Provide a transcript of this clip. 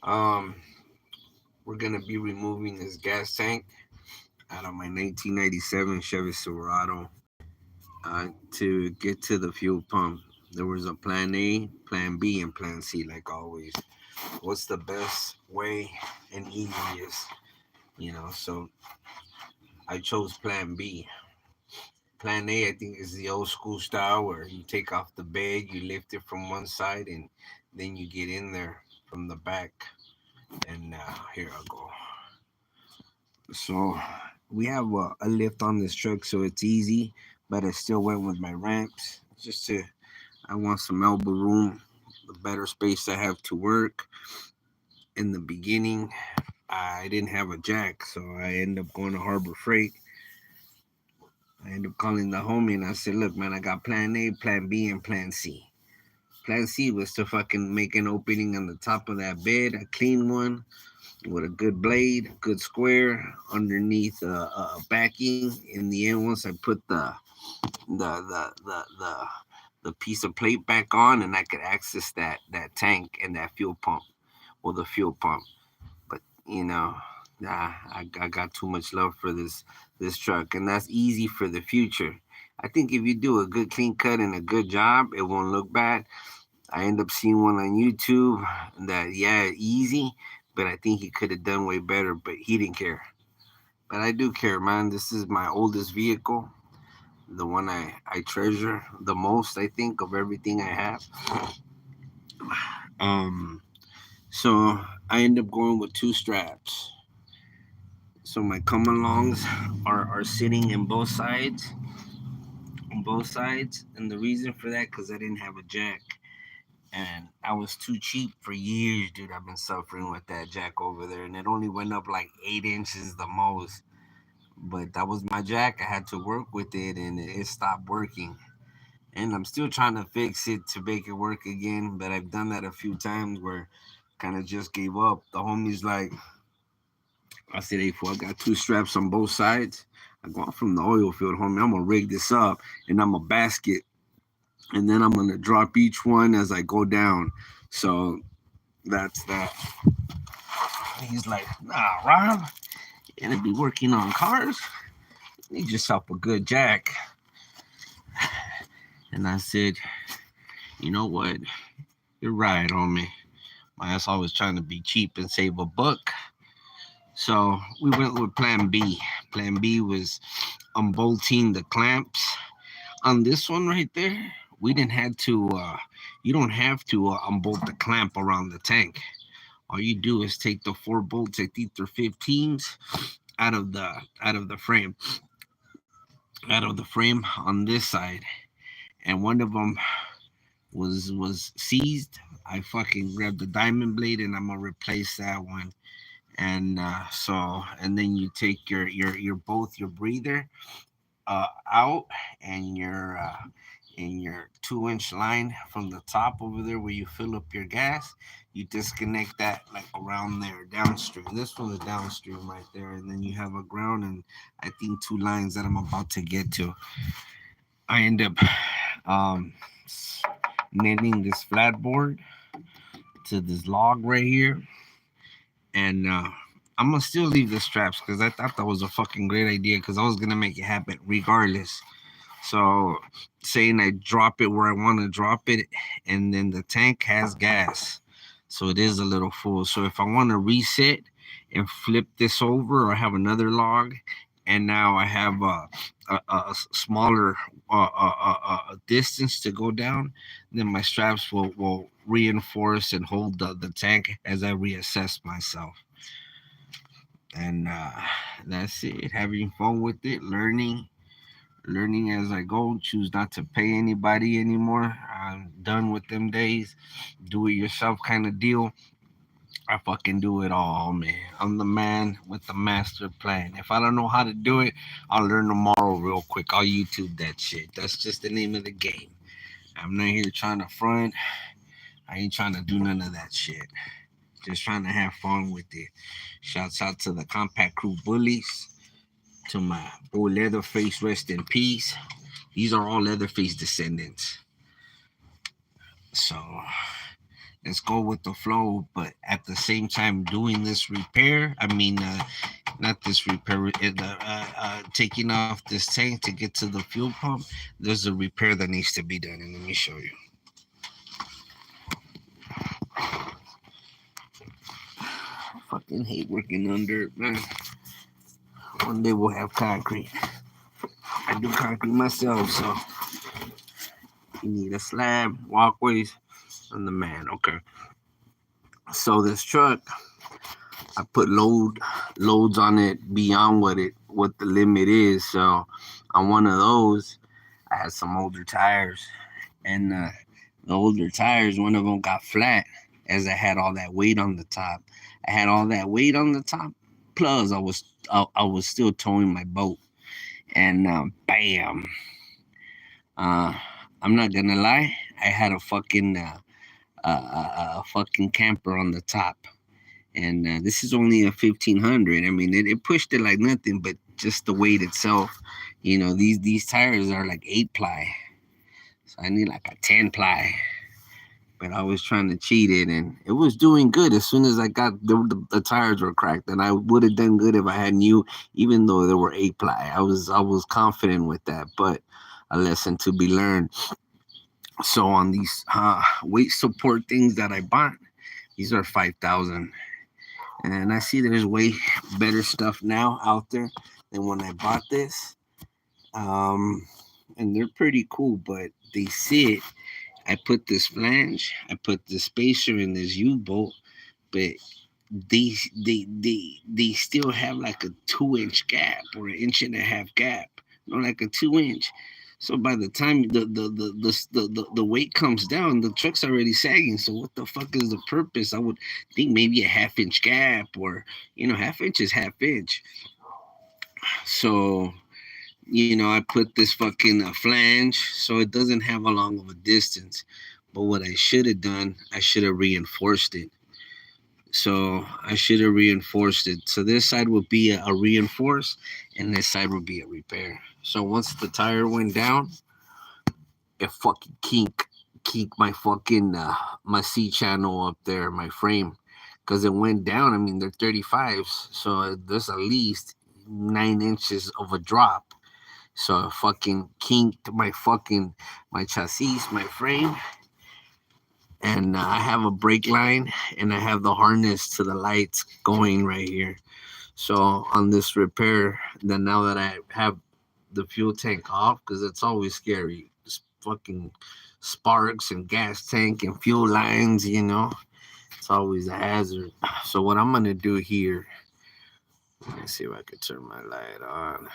Um, we're gonna be removing this gas tank out of my 1997 Chevy Silverado to get to the fuel pump. There was a plan A, plan B, and plan C, like always. What's the best way and easiest? So I chose plan B. Plan A, I think, is the old school style where you take off the bed, you lift it from one side, and then you get in there from the back. And here I go. So we have a lift on this truck, so it's easy, but I still went with my ramps just to, I want some elbow room, the better space I have to work. In the beginning, I didn't have a jack, so I ended up going to Harbor Freight. I ended up calling the homie and I said, look, man, I got plan A, plan B, and plan C. Plan C was to fucking make an opening on the top of that bed, a clean one with a good blade, a good square underneath a backing. In the end, once I put the piece of plate back on, and I could access that tank and that fuel pump, or the fuel pump. But you know, I got too much love for this truck, and that's easy for the future. I think if you do a good clean cut and a good job, it won't look bad. I end up seeing one on YouTube that, yeah, easy, but I think he could have done way better, but he didn't care. But I do care, man. This is my oldest vehicle, the one I treasure the most, I think, of everything I have. Um, so I end up going with two straps. So my come alongs are sitting in both sides, on both sides, and the reason for that, because I didn't have a jack. And I was too cheap for years, dude. I've been suffering with that jack over there, and it only went up like 8 inches the most. But that was my jack. I had to work with it, and it stopped working. And I'm still trying to fix it to make it work again. But I've done that a few times where kind of just gave up. The homie's like, I said, hey, fool, I got two straps on both sides. I go out from the oil field, homie. I'm gonna rig this up, and I'm a basket, and then I'm gonna drop each one as I go down. So that's that. He's like, nah, Rob, you're gonna be working on cars. Need yourself a good jack. And I said, you know what? You're right, homie. My ass always trying to be cheap and save a buck. So we went with plan B. Plan B was unbolting the clamps. On this one right there, we didn't have to, you don't have to unbolt the clamp around the tank. All you do is take the four bolts, I think they're 15s, out of the out of the frame, out of the frame on this side, and one of them was seized. I fucking grabbed the diamond blade and I'm gonna replace that one. And then you take your both your breather out, and your 2 inch line from the top over there where you fill up your gas. You disconnect that like around there downstream. This one is downstream right there, and then you have a ground and I think two lines that I'm about to get to. I end up um, nailing this flat board to this log right here, and I'm gonna still leave the straps because I thought that was a fucking great idea because I was gonna make it happen regardless. So, saying I drop it where I want to drop it, and then the tank has gas, so it is a little full. So if I want to reset and flip this over, or have another log, and now I have a smaller distance to go down, then my straps will reinforce and hold the tank as I reassess myself. And that's it. Having fun with it, learning as I go. Choose not to pay anybody anymore. I'm done with them days. Do it yourself kind of deal. I fucking do it all, man. I'm the man with the master plan. If I don't know how to do it, I'll learn tomorrow real quick. I'll YouTube that shit. That's just the name of the game. I'm not here trying to front. I ain't trying to do none of that shit. Just trying to have fun with it. Shouts out to the Compact Crew Bullies, to my boy Leatherface, rest in peace. These are all Leatherface descendants. So let's go with the flow. But at the same time, doing this repair, I mean, not this repair, taking off this tank to get to the fuel pump, there's a repair that needs to be done. And let me show you. I fucking hate working on dirt, man. One day we'll have concrete. I do concrete myself, so you need a slab, walkways, and the man. Okay. So this truck, I put loads on it beyond what the limit is. So on one of those, I had some older tires, and the older tires, one of them got flat, as I had all that weight on the top. I had all that weight on the top. Plus, I was still towing my boat, and bam. Uh, I'm not gonna lie. I had a fucking camper on the top, and this is only a 1500. I mean, it pushed it like nothing, but just the weight itself. These tires are like 8 ply, so I need like a 10 ply. But I was trying to cheat it, and it was doing good as soon as I got the tires were cracked, and I would have done good if I had new, even though they were 8 ply. I was confident with that, but a lesson to be learned. So on these weight support things that I bought, these are 5,000. And I see there's way better stuff now out there than when I bought this. Um, and they're pretty cool, but they sit. I put this flange, I put the spacer in this U-bolt, but they still have like a 2 inch gap or an inch and a half gap, like a 2 inch. So by the time the weight comes down, the truck's already sagging. So what the fuck is the purpose? I would think maybe a half-inch gap, or half inch is half inch. So I put this fucking flange so it doesn't have a long of a distance. But what I should have done, I should have reinforced it. So I should have reinforced it. So this side would be a reinforce, and this side would be a repair. So once the tire went down, it fucking kink my fucking my C channel up there, my frame, because it went down. I mean, they're 35s, so there's at least 9 inches of a drop. So I fucking kinked my chassis, my frame, and I have a brake line, and I have the harness to the lights going right here. So on this repair, then now that I have the fuel tank off, because it's always scary, just fucking sparks and gas tank and fuel lines, it's always a hazard. So what I'm gonna do here, let me see if I can turn my light on.